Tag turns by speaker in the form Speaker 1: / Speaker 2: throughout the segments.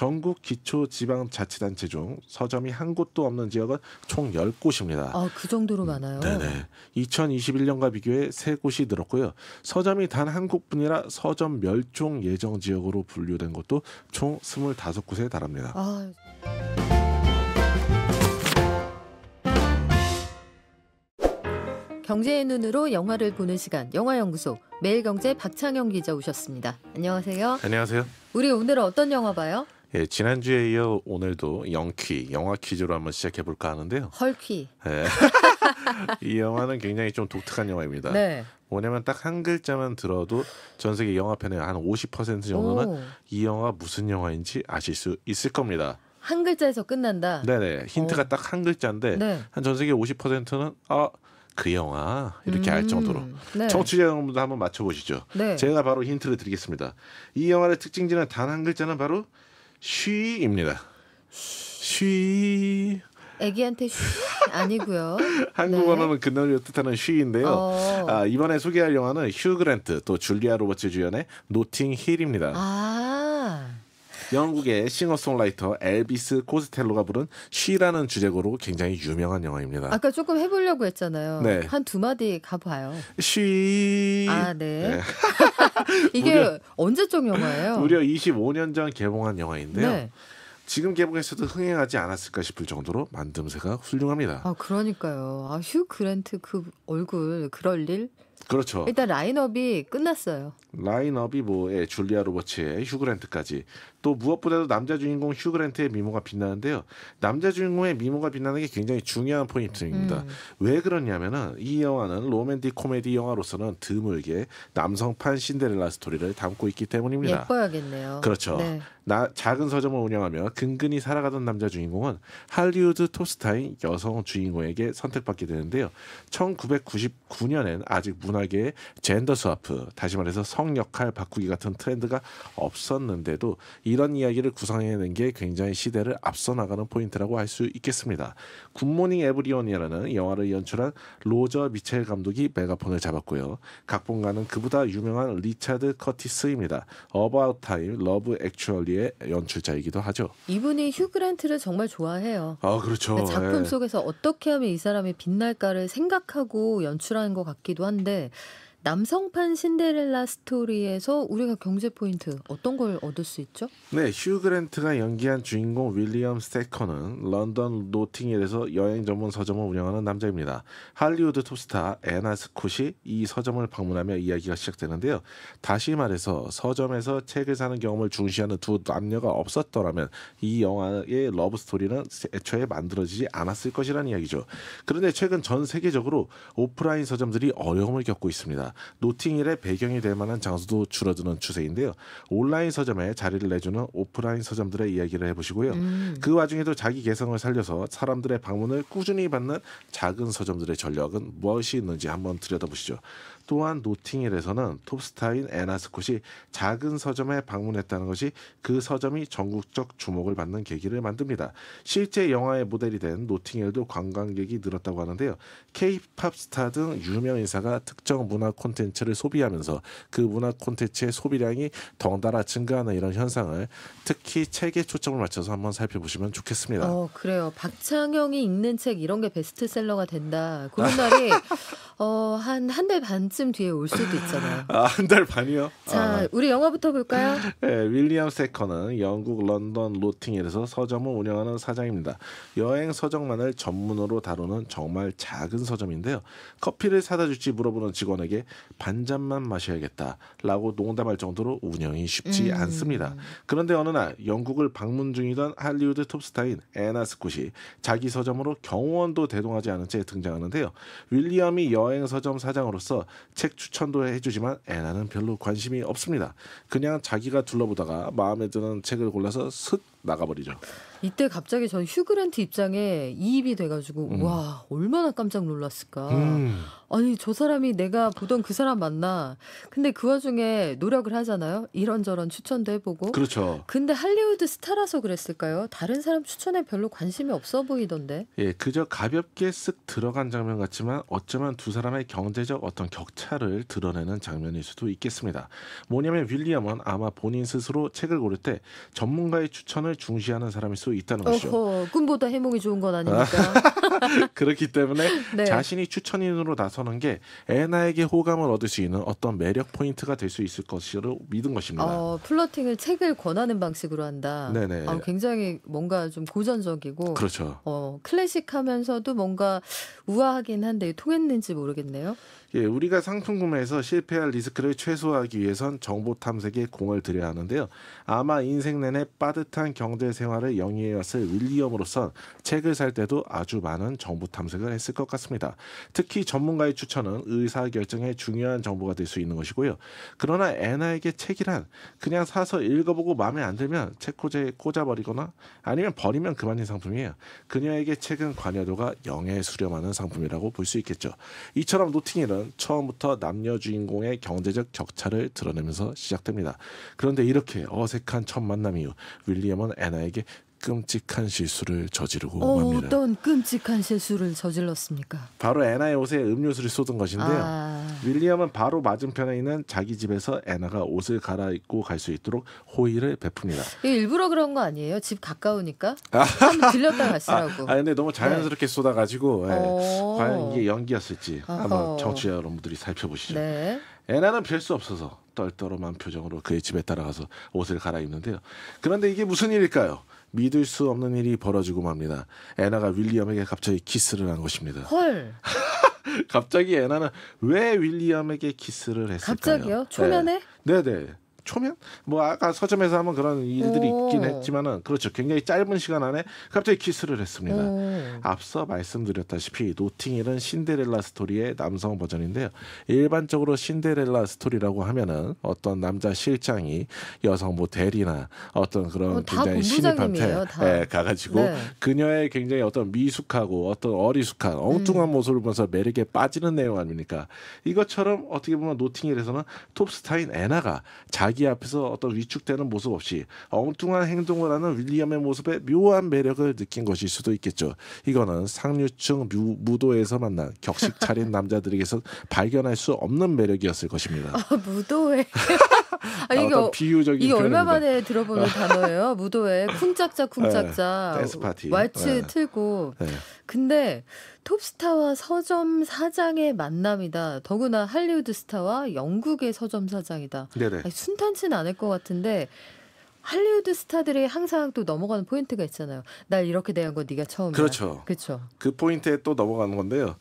Speaker 1: 전국 기초지방자치단체 중 서점이 한 곳도 없는 지역은 총 10곳입니다.
Speaker 2: 아, 그 정도로 많아요?
Speaker 1: 네네. 2021년과 비교해 3곳이 늘었고요. 서점이 단 한 곳뿐이라 서점 멸종 예정 지역으로 분류된 곳도 총 25곳에 달합니다.
Speaker 2: 아, 경제의 눈으로 영화를 보는 시간, 영화연구소 매일경제 박창영 기자 오셨습니다. 안녕하세요.
Speaker 1: 안녕하세요.
Speaker 2: 우리 오늘은 어떤 영화 봐요?
Speaker 1: 예, 지난주에 이어 오늘도 영퀴, 영화 퀴즈로 한번 시작해볼까 하는데요.
Speaker 2: 헐퀴.
Speaker 1: 예. 이 영화는 굉장히 좀 독특한 영화입니다.
Speaker 2: 네.
Speaker 1: 뭐냐면 딱 한 글자만 들어도 전 세계 영화팬의 한 50% 정도는
Speaker 2: 오.
Speaker 1: 이 영화가 무슨 영화인지 아실 수 있을 겁니다.
Speaker 2: 한 글자에서 끝난다.
Speaker 1: 네네. 힌트가 딱 한 글자인데
Speaker 2: 네.
Speaker 1: 한 전 세계 50%는 그 영화 이렇게 알 정도로.
Speaker 2: 네.
Speaker 1: 청취자 여러분도 한번 맞춰보시죠.
Speaker 2: 네.
Speaker 1: 제가 바로 힌트를 드리겠습니다. 이 영화의 특징지는 단 한 글자는 바로 쉬입니다. 쉬.
Speaker 2: 애기한테 쉬 아니고요.
Speaker 1: 한국어로는 그날을 뜻하는 쉬인데요. 이번에 소개할 영화는 휴 그랜트 또 줄리아 로버츠 주연의 노팅 힐입니다. 영국의 싱어송라이터 엘비스 코스텔로가 부른 쉬라는 주제곡으로 굉장히 유명한 영화입니다.
Speaker 2: 아까 조금 해보려고 했잖아요.
Speaker 1: 네.
Speaker 2: 한 두 마디 가봐요.
Speaker 1: 쉬.
Speaker 2: 아, 네.
Speaker 1: 네.
Speaker 2: 이게 언제적 영화예요?
Speaker 1: 무려 25년 전 개봉한 영화인데요.
Speaker 2: 네.
Speaker 1: 지금 개봉했어도 흥행하지 않았을까 싶을 정도로 만듦새가 훌륭합니다.
Speaker 2: 아, 그러니까요. 휴 그랜트 그 얼굴 그럴 일?
Speaker 1: 그렇죠.
Speaker 2: 일단 라인업이 끝났어요.
Speaker 1: 라인업이 줄리아 로버츠의 휴 그랜트까지 또 무엇보다도 남자 주인공 휴 그랜트의 미모가 빛나는데요. 남자 주인공의 미모가 빛나는 게 굉장히 중요한 포인트입니다. 왜 그러냐면은 이 영화는 로맨틱 코미디 영화로서는 드물게 남성판 신데렐라 스토리를 담고 있기 때문입니다.
Speaker 2: 예뻐야겠네요.
Speaker 1: 그렇죠.
Speaker 2: 네.
Speaker 1: 작은 서점을 운영하며 근근히 살아가던 남자 주인공은 할리우드 톱스타인 여성 주인공에게 선택받게 되는데요. 1999년엔 아직 문화계에 젠더 스와프, 다시 말해서 성 역할 바꾸기 같은 트렌드가 없었는데도 이런 이야기를 구성해낸 게 굉장히 시대를 앞서 나가는 포인트라고 할 수 있겠습니다. 굿모닝 에브리원이라는 영화를 연출한 로저 미첼 감독이 메가폰을 잡았고요. 각본가는 그보다 유명한 리차드 커티스입니다. 어바웃 타임, 러브 액츄얼리의 연출자이기도 하죠.
Speaker 2: 이분이 휴 그랜트를 정말 좋아해요.
Speaker 1: 그렇죠.
Speaker 2: 작품 속에서 어떻게 하면 이 사람이 빛날까를 생각하고 연출하는 것 같기도 한데 남성판 신데렐라 스토리에서 우리가 경제 포인트 어떤 걸 얻을 수 있죠?
Speaker 1: 네, 휴 그랜트가 연기한 주인공 윌리엄 스테커는 런던 노팅힐에서 여행 전문 서점을 운영하는 남자입니다. 할리우드 톱스타 애나 스콧이 이 서점을 방문하며 이야기가 시작되는데요. 다시 말해서 서점에서 책을 사는 경험을 중시하는 두 남녀가 없었더라면 이 영화의 러브 스토리는 애초에 만들어지지 않았을 것이라는 이야기죠. 그런데 최근 전 세계적으로 오프라인 서점들이 어려움을 겪고 있습니다. 노팅힐의 배경이 될 만한 장소도 줄어드는 추세인데요. 온라인 서점에 자리를 내주는 오프라인 서점들의 이야기를 해보시고요. 그 와중에도 자기 개성을 살려서 사람들의 방문을 꾸준히 받는 작은 서점들의 전략은 무엇이 있는지 한번 들여다보시죠. 또한 노팅힐에서는 톱스타인 애나 스콧이 작은 서점에 방문했다는 것이 그 서점이 전국적 주목을 받는 계기를 만듭니다. 실제 영화의 모델이 된 노팅힐도 관광객이 늘었다고 하는데요. K-팝 스타 등 유명 인사가 특정 문화 콘텐츠를 소비하면서 그 문화 콘텐츠의 소비량이 덩달아 증가하는 이런 현상을 특히 책에 초점을 맞춰서 한번 살펴보시면 좋겠습니다.
Speaker 2: 그래요. 박창영이 읽는 책 이런 게 베스트셀러가 된다. 그런 날이 한 달 반쯤 뒤에 올 수도 있잖아요.
Speaker 1: 한 달 반이요?
Speaker 2: 자, 우리 영화부터 볼까요?
Speaker 1: 네, 윌리엄 세커는 영국 런던 노팅힐에서 서점을 운영하는 사장입니다. 여행 서적만을 전문으로 다루는 정말 작은 서점인데요. 커피를 사다 줄지 물어보는 직원에게 반잔만 마셔야겠다라고 농담할 정도로 운영이 쉽지 않습니다. 그런데 어느 날 영국을 방문 중이던 할리우드 톱스타인 애나 스콧이 자기 서점으로 경호원도 대동하지 않은 채 등장하는데요. 윌리엄이 여행 서점 사장으로서 책 추천도 해주지만 애나는 별로 관심이 없습니다. 그냥 자기가 둘러보다가 마음에 드는 책을 골라서 슥 나가버리죠.
Speaker 2: 이때 갑자기 전 휴 그랜트 입장에 이입이 돼가지고 와 얼마나 깜짝 놀랐을까. 아니 저 사람이 내가 보던 그 사람 맞나. 근데 그 와중에 노력을 하잖아요. 이런저런 추천도 해보고.
Speaker 1: 그렇죠.
Speaker 2: 근데 할리우드 스타라서 그랬을까요? 다른 사람 추천에 별로 관심이 없어 보이던데.
Speaker 1: 예, 그저 가볍게 쓱 들어간 장면 같지만 어쩌면 두 사람의 경제적 어떤 격차를 드러내는 장면일 수도 있겠습니다. 뭐냐면 윌리엄은 아마 본인 스스로 책을 고를 때 전문가의 추천을 해몽을 중시하는 사람일 수 있다는 것이죠.
Speaker 2: 어허, 꿈보다 해몽이 좋은 건 아닙니까?
Speaker 1: 그렇기 때문에
Speaker 2: 네.
Speaker 1: 자신이 추천인으로 나서는 게 애나에게 호감을 얻을 수 있는 어떤 매력 포인트가 될 수 있을 것으로 믿은 것입니다.
Speaker 2: 플러팅을 책을 권하는 방식으로 한다.
Speaker 1: 네네.
Speaker 2: 굉장히 뭔가 좀 고전적이고
Speaker 1: 그렇죠.
Speaker 2: 클래식하면서도 뭔가 우아하긴 한데 통했는지 모르겠네요.
Speaker 1: 예, 우리가 상품 구매에서 실패할 리스크를 최소화하기 위해선 정보 탐색에 공을 들여야 하는데요. 아마 인생 내내 빠듯한 경제 생활을 영위해왔을 윌리엄으로선 책을 살 때도 아주 많은 정보 탐색을 했을 것 같습니다. 특히 전문가의 추천은 의사결정에 중요한 정보가 될 수 있는 것이고요. 그러나 애나에게 책이란 그냥 사서 읽어보고 마음에 안 들면 책꽂이에 꽂아버리거나 아니면 버리면 그만인 상품이에요. 그녀에게 책은 관여도가 0에 수렴하는 상품이라고 볼 수 있겠죠. 이처럼 노팅힐은 처음부터 남녀 주인공의 경제적 격차를 드러내면서 시작됩니다. 그런데 이렇게 어색한 첫 만남 이후 윌리엄은 애나에게 끔찍한 실수를 저지르고 맙니다.
Speaker 2: 어떤 끔찍한 실수를 저질렀습니까?
Speaker 1: 바로 애나의 옷에 음료수를 쏟은 것인데요. 윌리엄은 바로 맞은편에 있는 자기 집에서 애나가 옷을 갈아입고 갈 수 있도록 호의를 베풉니다.
Speaker 2: 일부러 그런 거 아니에요? 집 가까우니까 한번 들렸다 가시라고.
Speaker 1: 근데 너무 자연스럽게 쏟아가지고 과연 이게 연기였을지
Speaker 2: 어허.
Speaker 1: 한번 청취자 여러분들이 살펴보시죠.
Speaker 2: 네.
Speaker 1: 애나는 별 수 없어서 떨떠름한 표정으로 그의 집에 따라가서 옷을 갈아입는데요. 그런데 이게 무슨 일일까요? 믿을 수 없는 일이 벌어지고 맙니다. 애나가 윌리엄에게 갑자기 키스를 한 것입니다.
Speaker 2: 헐.
Speaker 1: 갑자기 애나는 왜 윌리엄에게 키스를 했을까요?
Speaker 2: 갑자기요? 초면에?
Speaker 1: 네네. 초면? 뭐 아까 서점에서 하면 그런 일들이 있긴 했지만은 그렇죠. 굉장히 짧은 시간 안에 갑자기 키스를 했습니다. 앞서 말씀드렸다시피 노팅힐은 신데렐라 스토리의 남성 버전인데요. 일반적으로 신데렐라 스토리라고 하면은 어떤 남자 실장이 여성 대리나 어떤 그런 굉장히 신입한테 가가지고 그녀의 굉장히 어떤 미숙하고 어떤 어리숙한 엉뚱한 모습을 보면서 매력에 빠지는 내용 아닙니까? 이것처럼 어떻게 보면 노팅힐에서는 톱스타인 애나가 자기 앞에서 어떤 위축되는 모습 없이 엉뚱한 행동을 하는 윌리엄의 모습에 묘한 매력을 느낀 것일 수도 있겠죠. 이거는 상류층 무도에서 만난 격식 차린 남자들에게서 발견할 수 없는 매력이었을 것입니다.
Speaker 2: 무도회.
Speaker 1: 비유적인
Speaker 2: 이게
Speaker 1: 표현입니다.
Speaker 2: 얼마 만에 들어보는 단어예요. 무도회. 쿵짝짝
Speaker 1: 댄스 파티.
Speaker 2: 왈츠 틀고. 근데 톱스타와 서점 사장의 만남이다. 더구나 할리우드 스타와 영국의 서점 사장이다. 순탄치는 않을 것 같은데 할리우드 스타들이 항상 또 넘어가는 포인트가 있잖아요. 날 이렇게 대한 건 네가 처음이야.
Speaker 1: 그렇죠. 그 포인트에 또 넘어가는 건데요.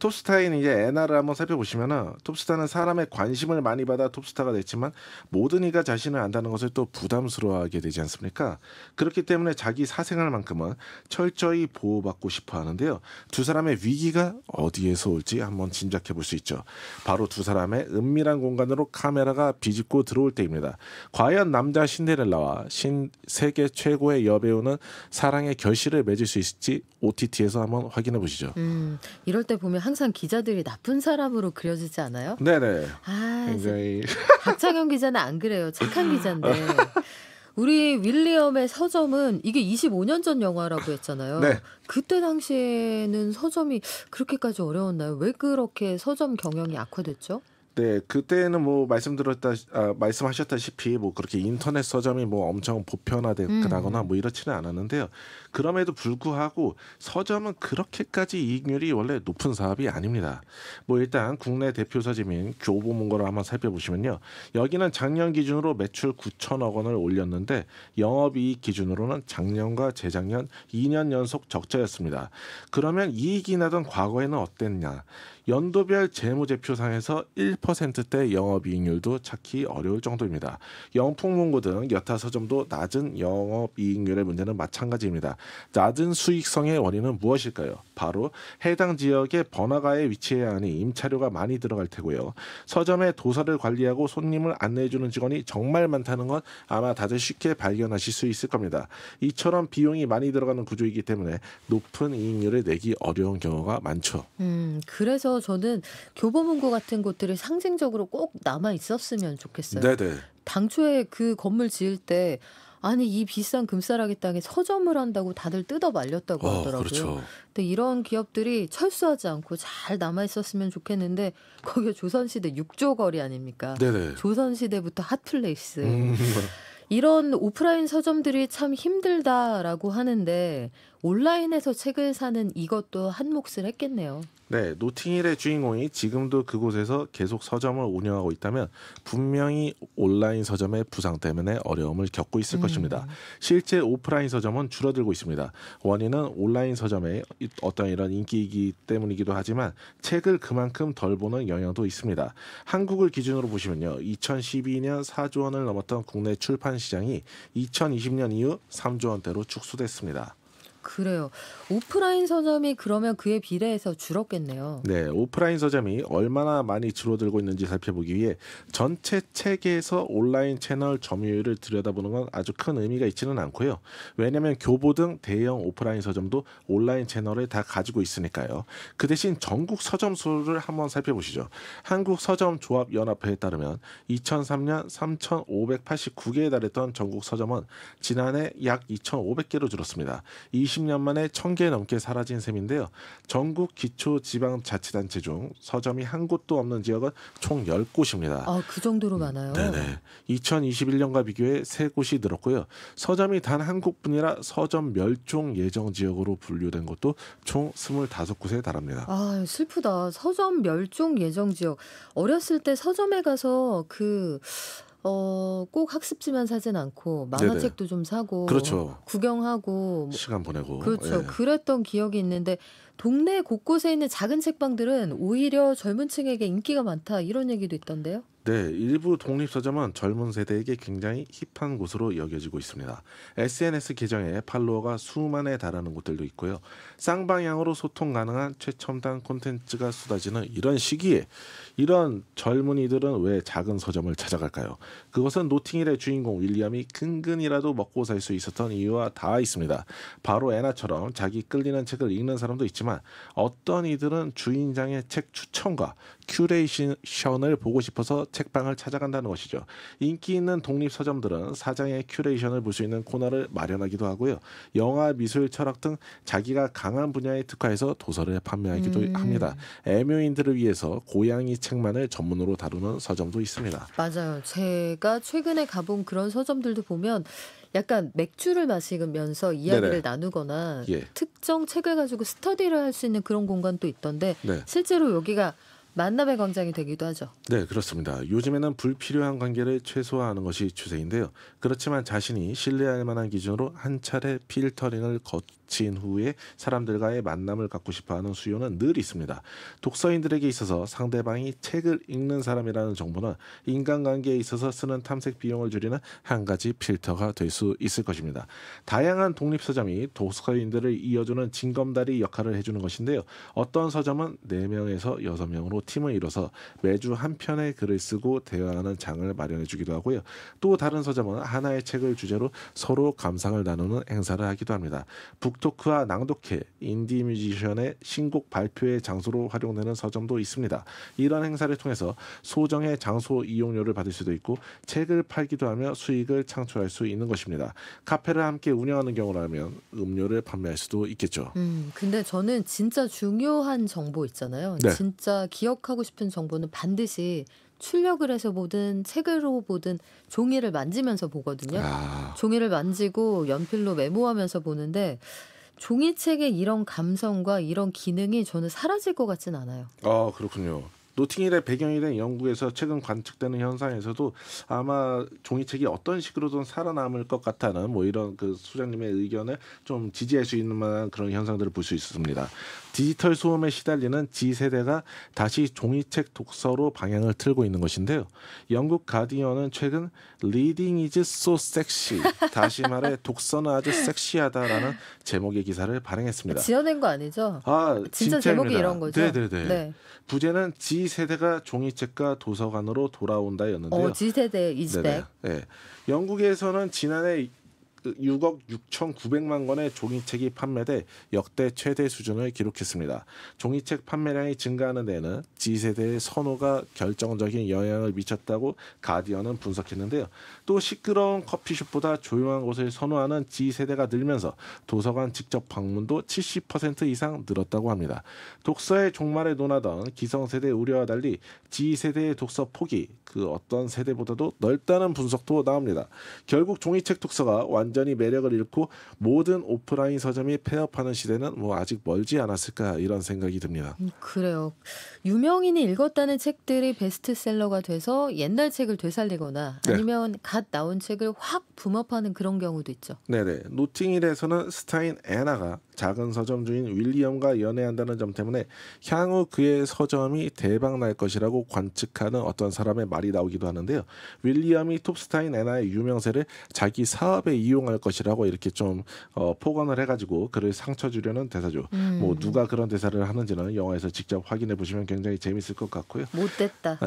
Speaker 1: 톱스타인 이제 애나를 한번 살펴보시면은 톱스타는 사람의 관심을 많이 받아 톱스타가 됐지만 모든 이가 자신을 안다는 것을 또 부담스러워하게 되지 않습니까? 그렇기 때문에 자기 사생활만큼은 철저히 보호받고 싶어 하는데요. 두 사람의 위기가 어디에서 올지 한번 짐작해 볼 수 있죠. 바로 두 사람의 은밀한 공간으로 카메라가 비집고 들어올 때입니다. 과연 남자 신데렐라와 세계 최고의 여배우는 사랑의 결실을 맺을 수 있을지 OTT에서 한번 확인해 보시죠.
Speaker 2: 이럴 때 보면 항상 기자들이 나쁜 사람으로 그려지지 않아요?
Speaker 1: 네네. 굉장히
Speaker 2: 박창현 기자는 안 그래요. 착한 기자인데. 우리 윌리엄의 서점은 이게 25년 전 영화라고 했잖아요. 그때 당시에는 서점이 그렇게까지 어려웠나요? 왜 그렇게 서점 경영이 악화됐죠?
Speaker 1: 네, 그때는 말씀하셨다시피 그렇게 인터넷 서점이 엄청 보편화되거나 이렇지는 않았는데요. 그럼에도 불구하고 서점은 그렇게까지 이익률이 원래 높은 사업이 아닙니다. 일단 국내 대표 서점인 교보문고를 한번 살펴보시면요. 여기는 작년 기준으로 매출 9천억 원을 올렸는데 영업이익 기준으로는 작년과 재작년 2년 연속 적자였습니다. 그러면 이익이 나던 과거에는 어땠냐? 연도별 재무제표상에서 1%대 영업이익률도 찾기 어려울 정도입니다. 영풍문고 등 여타 서점도 낮은 영업이익률의 문제는 마찬가지입니다. 낮은 수익성의 원인은 무엇일까요? 바로 해당 지역의 번화가에 위치해야 하니 임차료가 많이 들어갈 테고요. 서점의 도서를 관리하고 손님을 안내해주는 직원이 정말 많다는 건 아마 다들 쉽게 발견하실 수 있을 겁니다. 이처럼 비용이 많이 들어가는 구조이기 때문에 높은 이익률을 내기 어려운 경우가 많죠.
Speaker 2: 그래서 저는 교보문고 같은 곳들이 상징적으로 꼭 남아 있었으면 좋겠어요.
Speaker 1: 네네.
Speaker 2: 당초에 그 건물 지을 때 아니 이 비싼 금싸라기 땅에 서점을 한다고 다들 뜯어 말렸다고 하더라고요.
Speaker 1: 그렇죠.
Speaker 2: 근데 이런 기업들이 철수하지 않고 잘 남아 있었으면 좋겠는데 거기가 조선시대 6조 거리 아닙니까?
Speaker 1: 네네.
Speaker 2: 조선시대부터 핫플레이스. 이런 오프라인 서점들이 참 힘들다라고 하는데 온라인에서 책을 사는 이것도 한 몫을 했겠네요.
Speaker 1: 네, 노팅힐의 주인공이 지금도 그곳에서 계속 서점을 운영하고 있다면 분명히 온라인 서점의 부상 때문에 어려움을 겪고 있을 것입니다. 실제 오프라인 서점은 줄어들고 있습니다. 원인은 온라인 서점의 어떤 이런 인기이기 때문이기도 하지만 책을 그만큼 덜 보는 영향도 있습니다. 한국을 기준으로 보시면요. 2012년 4조 원을 넘었던 국내 출판 시장이 2020년 이후 3조 원대로 축소됐습니다.
Speaker 2: 그래요. 오프라인 서점이 그러면 그에 비례해서 줄었겠네요.
Speaker 1: 네, 오프라인 서점이 얼마나 많이 줄어들고 있는지 살펴보기 위해 전체 책에서 온라인 채널 점유율을 들여다보는 건 아주 큰 의미가 있지는 않고요. 왜냐하면 교보 등 대형 오프라인 서점도 온라인 채널을 다 가지고 있으니까요. 그 대신 전국 서점 수를 한번 살펴보시죠. 한국서점조합연합회에 따르면 2003년 3,589개에 달했던 전국 서점은 지난해 약 2,500개로 줄었습니다. 20년 만에 1,000개 넘게 사라진 셈인데요. 전국 기초지방자치단체 중 서점이 한 곳도 없는 지역은 총 10곳입니다.
Speaker 2: 아, 그 정도로 많아요?
Speaker 1: 네네. 2021년과 비교해 3곳이 늘었고요. 서점이 단 한 곳뿐이라 서점 멸종 예정 지역으로 분류된 곳도 총 25곳에 달합니다.
Speaker 2: 아, 슬프다. 서점 멸종 예정 지역. 어렸을 때 서점에 가서 꼭 학습지만 사진 않고 만화책도 좀 사고
Speaker 1: 그렇죠.
Speaker 2: 구경하고
Speaker 1: 시간 보내고.
Speaker 2: 그렇죠.
Speaker 1: 예.
Speaker 2: 그랬던 기억이 있는데 동네 곳곳에 있는 작은 책방들은 오히려 젊은 층에게 인기가 많다 이런 얘기도 있던데요.
Speaker 1: 네, 일부 독립서점은 젊은 세대에게 굉장히 힙한 곳으로 여겨지고 있습니다. SNS 계정에 팔로워가 수만에 달하는 곳들도 있고요. 쌍방향으로 소통 가능한 최첨단 콘텐츠가 쏟아지는 이런 시기에 이런 젊은이들은 왜 작은 서점을 찾아갈까요? 그것은 노팅힐의 주인공 윌리엄이 근근이라도 먹고 살 수 있었던 이유와 닿아 있습니다. 바로 애나처럼 자기 끌리는 책을 읽는 사람도 있지만 어떤 이들은 주인장의 책 추천과 큐레이션을 보고 싶어서 책방을 찾아간다는 것이죠. 인기 있는 독립 서점들은 사장의 큐레이션을 볼 수 있는 코너를 마련하기도 하고요. 영화, 미술, 철학 등 자기가 강한 분야에 특화해서 도서를 판매하기도 합니다. 애묘인들을 위해서 고양이 책만을 전문으로 다루는 서점도 있습니다.
Speaker 2: 맞아요. 제가 최근에 가본 그런 서점들도 보면 약간 맥주를 마시면서 이야기를
Speaker 1: 네네.
Speaker 2: 나누거나
Speaker 1: 예.
Speaker 2: 특정 책을 가지고 스터디를 할 수 있는 그런 공간도 있던데
Speaker 1: 네.
Speaker 2: 실제로 여기가 만남의 광장이 되기도 하죠.
Speaker 1: 네, 그렇습니다. 요즘에는 불필요한 관계를 최소화하는 것이 추세인데요. 그렇지만 자신이 신뢰할 만한 기준으로 한 차례 필터링을 거친 후에 사람들과의 만남을 갖고 싶어하는 수요는 늘 있습니다. 독서인들에게 있어서 상대방이 책을 읽는 사람이라는 정보는 인간관계에 있어서 쓰는 탐색 비용을 줄이는 한 가지 필터가 될 수 있을 것입니다. 다양한 독립서점이 독서인들을 이어주는 징검다리 역할을 해주는 것인데요. 어떤 서점은 4명에서 6명으로 팀을 이뤄서 매주 한 편의 글을 쓰고 대화하는 장을 마련해 주기도 하고요. 또 다른 서점은 하나의 책을 주제로 서로 감상을 나누는 행사를 하기도 합니다. 북토크와 낭독회, 인디 뮤지션의 신곡 발표의 장소로 활용되는 서점도 있습니다. 이런 행사를 통해서 소정의 장소 이용료를 받을 수도 있고 책을 팔기도 하며 수익을 창출할 수 있는 것입니다. 카페를 함께 운영하는 경우라면 음료를 판매할 수도 있겠죠.
Speaker 2: 근데 저는 진짜 중요한 정보 있잖아요.
Speaker 1: 네.
Speaker 2: 진짜 기억하고 싶은 정보는 반드시 출력을 해서 보든 책으로 보든 종이를 만지면서 보거든요. 종이를 만지고 연필로 메모하면서 보는데 종이책의 이런 감성과 이런 기능이 저는 사라질 것 같진 않아요.
Speaker 1: 그렇군요. 노팅힐의 배경이 된 영국에서 최근 관측되는 현상에서도 아마 종이책이 어떤 식으로든 살아남을 것 같다는 뭐 이런 그 소장님의 의견을 좀 지지할 수 있는 만한 그런 현상들을 볼 수 있습니다. 디지털 소음에 시달리는 G세대가 다시 종이책 독서로 방향을 틀고 있는 것인데요. 영국 가디언은 최근 Reading is so sexy, 다시 말해 독서는 아주 섹시하다라는 제목의 기사를 발행했습니다.
Speaker 2: 지어낸 거 아니죠? 진짜
Speaker 1: 진짜입니다.
Speaker 2: 제목이 이런 거죠?
Speaker 1: 네네네.
Speaker 2: 네.
Speaker 1: 부제는 G세대가 종이책과 도서관으로 돌아온다였는데요.
Speaker 2: G세대 is back.
Speaker 1: 네. 영국에서는 지난해 6억 6,900만 권의 종이책이 판매돼 역대 최대 수준을 기록했습니다. 종이책 판매량이 증가하는 데에는 Z세대의 선호가 결정적인 영향을 미쳤다고 가디언은 분석했는데요. 또 시끄러운 커피숍보다 조용한 곳을 선호하는 Z세대가 늘면서 도서관 직접 방문도 70% 이상 늘었다고 합니다. 독서의 종말을 논하던 기성세대 우려와 달리 Z세대의 독서 폭이 그 어떤 세대보다도 넓다는 분석도 나옵니다. 결국 종이책 독서가 완전히 매력을 잃고 모든 오프라인 서점이 폐업하는 시대는 뭐 아직 멀지 않았을까 이런 생각이 듭니다.
Speaker 2: 그래요. 유명인이 읽었다는 책들이 베스트셀러가 돼서 옛날 책을 되살리거나 아니면 갓 나온 책을 확 붐업하는 그런 경우도 있죠.
Speaker 1: 네네. 노팅힐에서는 스타인 애나가 작은 서점 주인 윌리엄과 연애한다는 점 때문에 향후 그의 서점이 대박 날 것이라고 관측하는 어떤 사람의 말이 나오기도 하는데요. 윌리엄이 톱스타인 애나의 유명세를 자기 사업에 이용할 것이라고 이렇게 좀 폭언을 해가지고 그를 상처 주려는 대사죠. 뭐 누가 그런 대사를 하는지는 영화에서 직접 확인해 보시면 굉장히 재밌을 것 같고요.
Speaker 2: 못됐다.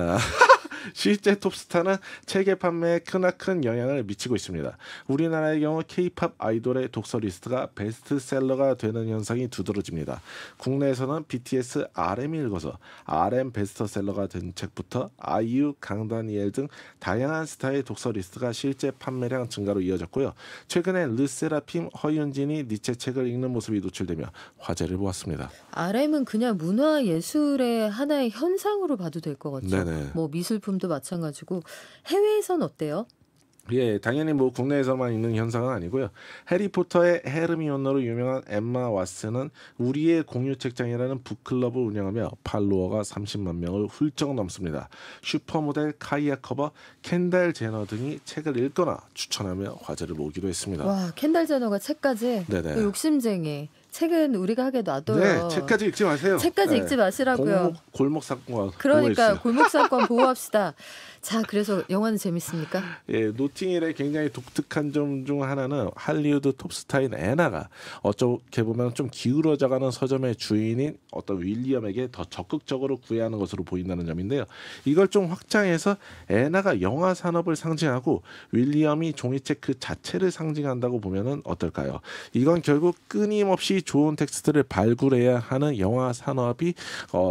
Speaker 1: 실제 톱스타는 책의 판매에 크나큰 영향을 미치고 있습니다. 우리나라의 경우 K-팝 아이돌의 독서 리스트가 베스트셀러가 되는 현상이 두드러집니다. 국내에서는 BTS RM이 읽어서 RM 베스트셀러가 된 책부터 아이유, 강다니엘 등 다양한 스타의 독서 리스트가 실제 판매량 증가로 이어졌고요. 최근에 르세라핌, 허윤진이 니체 책을 읽는 모습이 노출되며 화제를 모았습니다.
Speaker 2: RM은 그냥 문화예술의 하나의 현상으로 봐도 될 것 같죠.
Speaker 1: 네네.
Speaker 2: 뭐 미술품도 마찬가지고 해외에선 어때요?
Speaker 1: 예, 당연히 뭐 국내에서만 있는 현상은 아니고요. 해리포터의 헤르미온느로 유명한 엠마 왓슨은 우리의 공유 책장이라는 북클럽을 운영하며 팔로워가 30만 명을 훌쩍 넘습니다. 슈퍼모델 카이아 커버, 켄달 제너 등이 책을 읽거나 추천하며 화제를 모으기도 했습니다.
Speaker 2: 와, 켄달 제너가 책까지
Speaker 1: 네네.
Speaker 2: 그 욕심쟁이. 책은 우리가 하게 놔둬요.
Speaker 1: 네, 책까지 읽지 마세요.
Speaker 2: 책까지 읽지 마시라고요.
Speaker 1: 골목 사건
Speaker 2: 그러니까 골목 사건 보호합시다. 자, 그래서 영화는 재밌습니까?
Speaker 1: 예, 노팅힐의 굉장히 독특한 점 중 하나는 할리우드 톱스타인 애나가 어떻게 보면 좀 기울어져가는 서점의 주인인 어떤 윌리엄에게 더 적극적으로 구애하는 것으로 보인다는 점인데요. 이걸 좀 확장해서 애나가 영화 산업을 상징하고 윌리엄이 종이책 그 자체를 상징한다고 보면은 어떨까요? 이건 결국 끊임없이 좋은 텍스트를 발굴해야 하는 영화 산업이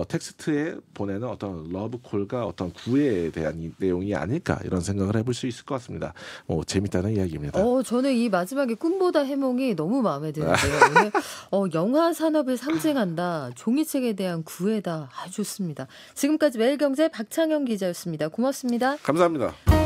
Speaker 1: 텍스트에 보내는 어떤 러브콜과 어떤 구애에 대한 내용이 아닐까 이런 생각을 해볼 수 있을 것 같습니다. 재밌다는 이야기입니다.
Speaker 2: 저는 이 마지막에 꿈보다 해몽이 너무 마음에 드는데요. 오늘 영화 산업을 상징한다. 종이책에 대한 구애다. 아주 좋습니다. 지금까지 매일경제 박창영 기자였습니다. 고맙습니다.
Speaker 1: 감사합니다.